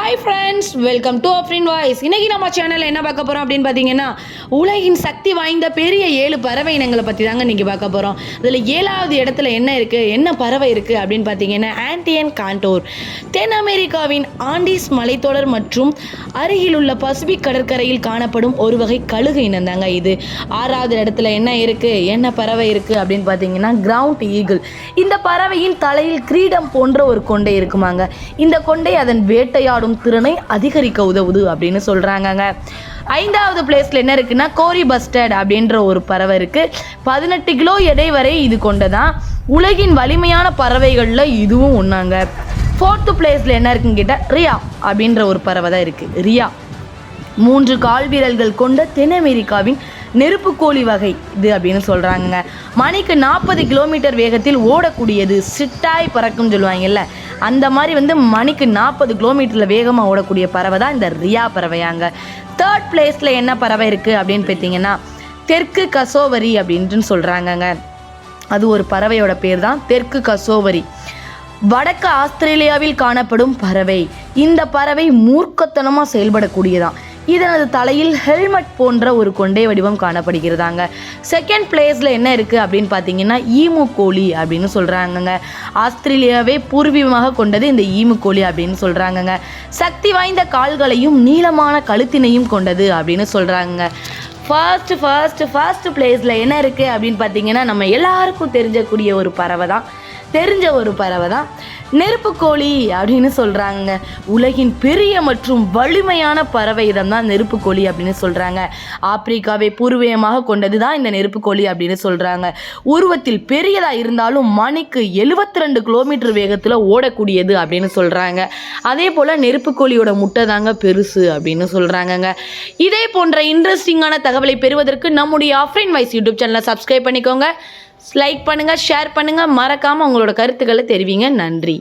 Hi friends, welcome to Afrin voice. இன்றைக்கி நம்ம சேனலில் என்ன பார்க்க போகிறோம் அப்படின்னு பார்த்தீங்கன்னா, உலகின் சக்தி வாய்ந்த பெரிய 7 பறவை இனங்களை பற்றி தாங்க இன்றைக்கி பார்க்க போகிறோம். இதில் 7வது இடத்துல என்ன இருக்குது, என்ன பறவை இருக்குது அப்படின்னு பார்த்தீங்கன்னா ஆன்டியன் காண்டோர். தென் அமெரிக்காவின் ஆண்டீஸ் மலைத்தொடர் மற்றும் அருகிலுள்ள பசிபிக் கடற்கரையில் காணப்படும் ஒரு வகை கழுகு இனம் தாங்க இது. 6வது இடத்துல என்ன இருக்குது, என்ன பறவை இருக்குது அப்படின்னு பார்த்தீங்கன்னா கிரவுண்ட் ஈகிள். இந்த பறவையின் தலையில் கிரீடம் போன்ற ஒரு கொண்டை இருக்குமாங்க. இந்த கொண்டை அதன் வேட்டையாடும் திறனை அதிகரிக்க உதவுது அப்படின்னு சொல்றாங்க. 5வது பிளேஸ்ல என்ன இருக்குன்னா கோரி பஸ்டர்ட் அப்படின்ற ஒரு பறவை இருக்கு. 18 கிலோ எடை வரை இது கொண்டதான். உலகின் வலிமையான பறவைகள்ல இதுவும் ஒன்னாங்க. 4th பிளேஸ்ல என்ன இருக்குன்னு கேட்டா ரியா அப்படின்ற ஒரு பறவை தான் இருக்கு. ரியா 3 கால் வீரல்கள் கொண்ட தென் அமெரிக்காவின் நெருப்புக்கோழி வகை இது அப்படின்னு சொல்கிறாங்க. மணிக்கு 40 கிலோமீட்டர் வேகத்தில் ஓடக்கூடியது. சிட்டாய் பறக்கும்னு சொல்லுவாங்கல்ல, அந்த மாதிரி மணிக்கு 40 கிலோமீட்டரில் வேகமாக ஓடக்கூடிய பறவை தான் இந்த ரியா பறவையாங்க. 3rd பிளேஸில் என்ன பறவை இருக்குது அப்படின்னு பார்த்தீங்கன்னா தெற்கு கசோவரி அப்படின்ட்டு சொல்கிறாங்கங்க. அது ஒரு பறவையோட பேர் தான் தெற்கு கசோவரி. வடக்கு ஆஸ்திரேலியாவில் காணப்படும் பறவை. இந்த பறவை மூர்க்கத்தனமாக செயல்படக்கூடியதான். இதனது தலையில் ஹெல்மெட் போன்ற ஒரு கொண்டை வடிவம் காணப்படுகிறதாங்க. 2nd பிளேஸில் என்ன இருக்குது அப்படின்னு பார்த்தீங்கன்னா ஈமு கோழி அப்படின்னு சொல்கிறாங்கங்க. ஆஸ்திரேலியாவே பூர்வீகமாக கொண்டது இந்த ஈமு கோழி அப்படின்னு சொல்கிறாங்கங்க. சக்தி வாய்ந்த கால்களையும் நீளமான கழுத்தினையும் கொண்டது அப்படின்னு சொல்கிறாங்க. ஃபர்ஸ்ட் பிளேஸில் என்ன இருக்குது அப்படின்னு பார்த்தீங்கன்னா நம்ம எல்லாருக்கும் தெரிஞ்ச ஒரு பறவை தான் நெருப்புக்கோழி அப்படின்னு சொல்கிறாங்க. உலகின் பெரிய மற்றும் வலிமையான பறவை இடம் தான் நெருப்புக்கோழி அப்படின்னு சொல்கிறாங்க. ஆப்பிரிக்காவை பூர்வீகமாக கொண்டது தான் இந்த நெருப்புக்கோழி அப்படின்னு சொல்கிறாங்க. உருவத்தில் பெரியதாக இருந்தாலும் மணிக்கு 72 கிலோமீட்டர் வேகத்தில் ஓடக்கூடியது அப்படின்னு சொல்கிறாங்க. அதே போல் நெருப்புக்கோழியோட முட்டை தாங்க பெருசு அப்படின்னு சொல்கிறாங்கங்க. இதே போன்ற இன்ட்ரெஸ்டிங்கான தகவலை பெறுவதற்கு நம்முடைய அஃப்ரின் வாய்ஸ் யூடியூப் சேனலை சப்ஸ்கிரைப் பண்ணிக்கோங்க. லைக் பண்ணுங்கள், ஷேர் பண்ணுங்கள், மறக்காமல் உங்களோட கருத்துக்களை தெரிவிங்க. நன்றி.